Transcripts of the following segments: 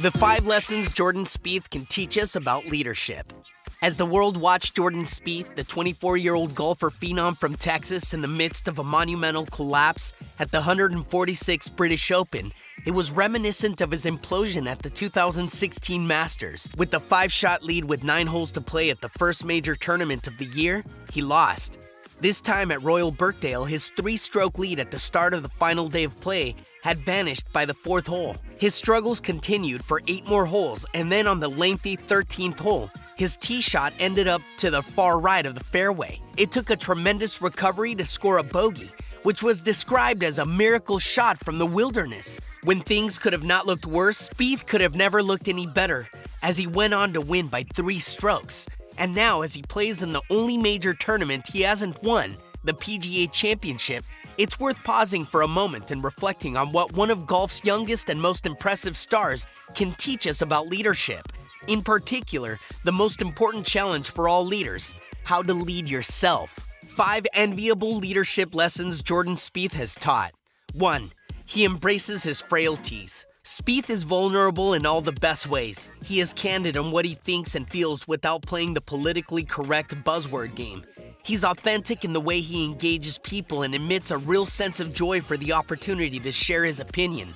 The 5 lessons Jordan Spieth can teach us about leadership. As the world watched Jordan Spieth, the 24-year-old golfer phenom from Texas, in the midst of a monumental collapse at the 146th British Open, it was reminiscent of his implosion at the 2016 Masters. With the 5-shot lead with 9 holes to play at the first major tournament of the year, he lost. This time at Royal Birkdale, his 3-stroke lead at the start of the final day of play had vanished by the 4th hole. His struggles continued for 8 more holes, and then on the lengthy 13th hole, his tee shot ended up to the far right of the fairway. It took a tremendous recovery to score a bogey, which was described as a miracle shot from the wilderness. When things could have not looked worse, Spieth could have never looked any better, as he went on to win by 3 strokes. And now, as he plays in the only major tournament he hasn't won, the PGA Championship, it's worth pausing for a moment and reflecting on what one of golf's youngest and most impressive stars can teach us about leadership. In particular, the most important challenge for all leaders: how to lead yourself. 5 enviable leadership lessons Jordan Spieth has taught. 1. He embraces his frailties. Spieth is vulnerable in all the best ways. He is candid on what he thinks and feels without playing the politically correct buzzword game. He's authentic in the way he engages people and emits a real sense of joy for the opportunity to share his opinion.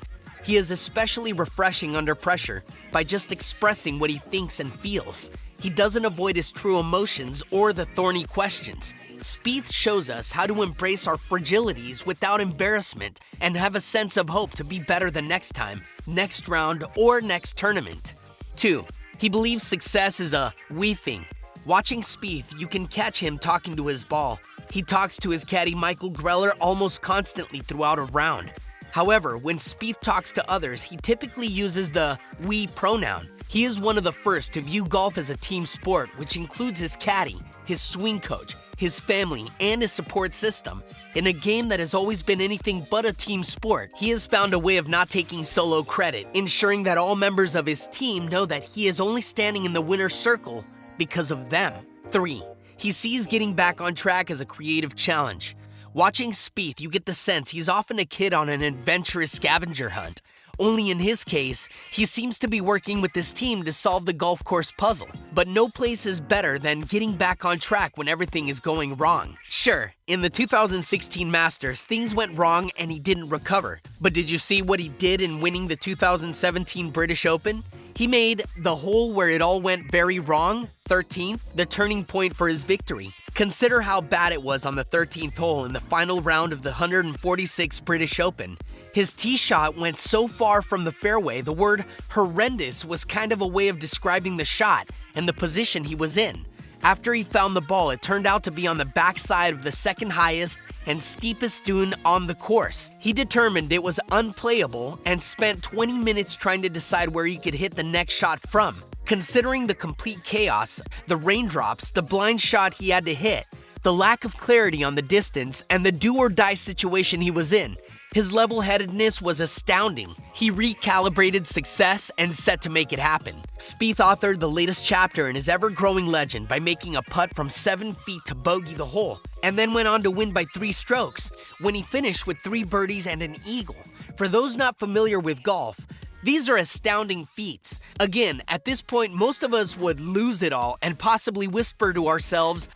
He is especially refreshing under pressure by just expressing what he thinks and feels. He doesn't avoid his true emotions or the thorny questions. Spieth shows us how to embrace our fragilities without embarrassment and have a sense of hope to be better the next time, next round, or next tournament. 2. He believes success is a we thing. Watching Spieth, you can catch him talking to his ball. He talks to his caddy Michael Greller almost constantly throughout a round. However, when Spieth talks to others, he typically uses the we pronoun. He is one of the first to view golf as a team sport, which includes his caddy, his swing coach, his family, and his support system. In a game that has always been anything but a team sport, he has found a way of not taking solo credit, ensuring that all members of his team know that he is only standing in the winner's circle because of them. 3. He sees getting back on track as a creative challenge. Watching Spieth, you get the sense he's often a kid on an adventurous scavenger hunt. Only in his case, he seems to be working with his team to solve the golf course puzzle. But no place is better than getting back on track when everything is going wrong. Sure, in the 2016 Masters, things went wrong and he didn't recover. But did you see what he did in winning the 2017 British Open? He made the hole where it all went very wrong, 13th, the turning point for his victory. Consider how bad it was on the 13th hole in the final round of the 146th British Open. His tee shot went so far from the fairway, the word horrendous was kind of a way of describing the shot and the position he was in. After he found the ball, it turned out to be on the backside of the second highest and steepest dune on the course. He determined it was unplayable and spent 20 minutes trying to decide where he could hit the next shot from. Considering the complete chaos, the raindrops, the blind shot he had to hit, the lack of clarity on the distance, and the do-or-die situation he was in, his level-headedness was astounding. He recalibrated success and set to make it happen. Spieth authored the latest chapter in his ever-growing legend by making a putt from 7 feet to bogey the hole, and then went on to win by 3 strokes, when he finished with 3 birdies and an eagle. For those not familiar with golf, these are astounding feats. Again, at this point, most of us would lose it all and possibly whisper to ourselves,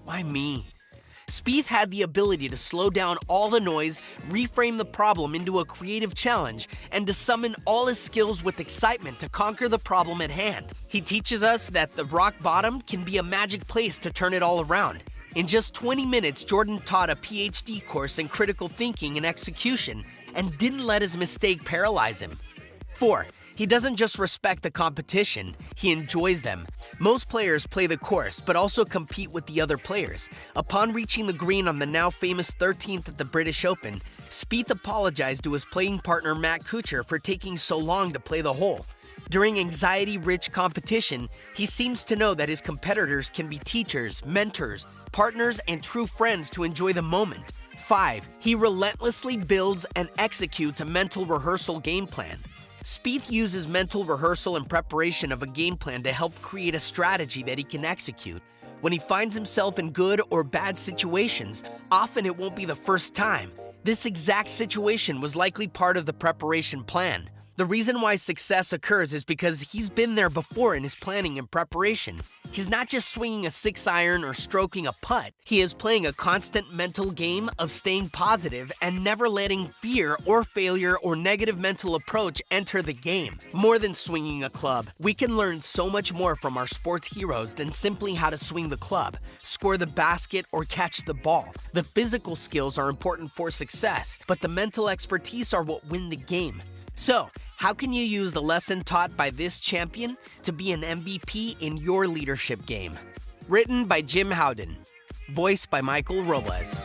why me? Spieth had the ability to slow down all the noise, reframe the problem into a creative challenge, and to summon all his skills with excitement to conquer the problem at hand. He teaches us that the rock bottom can be a magic place to turn it all around. In just 20 minutes, Jordan taught a PhD course in critical thinking and execution and didn't let his mistake paralyze him. 4. He doesn't just respect the competition, he enjoys them. Most players play the course, but also compete with the other players. Upon reaching the green on the now famous 13th at the British Open, Spieth apologized to his playing partner Matt Kuchar for taking so long to play the hole. During anxiety-rich competition, he seems to know that his competitors can be teachers, mentors, partners, and true friends to enjoy the moment. 5. He relentlessly builds and executes a mental rehearsal game plan. Spieth uses mental rehearsal and preparation of a game plan to help create a strategy that he can execute. When he finds himself in good or bad situations, often it won't be the first time. This exact situation was likely part of the preparation plan. The reason why success occurs is because he's been there before in his planning and preparation. He's not just swinging a 6-iron or stroking a putt. He is playing a constant mental game of staying positive and never letting fear or failure or negative mental approach enter the game. More than swinging a club, we can learn so much more from our sports heroes than simply how to swing the club, score the basket, or catch the ball. The physical skills are important for success, but the mental expertise are what win the game. So, how can you use the lesson taught by this champion to be an MVP in your leadership game? Written by Jim Howden. Voiced by Michael Robles.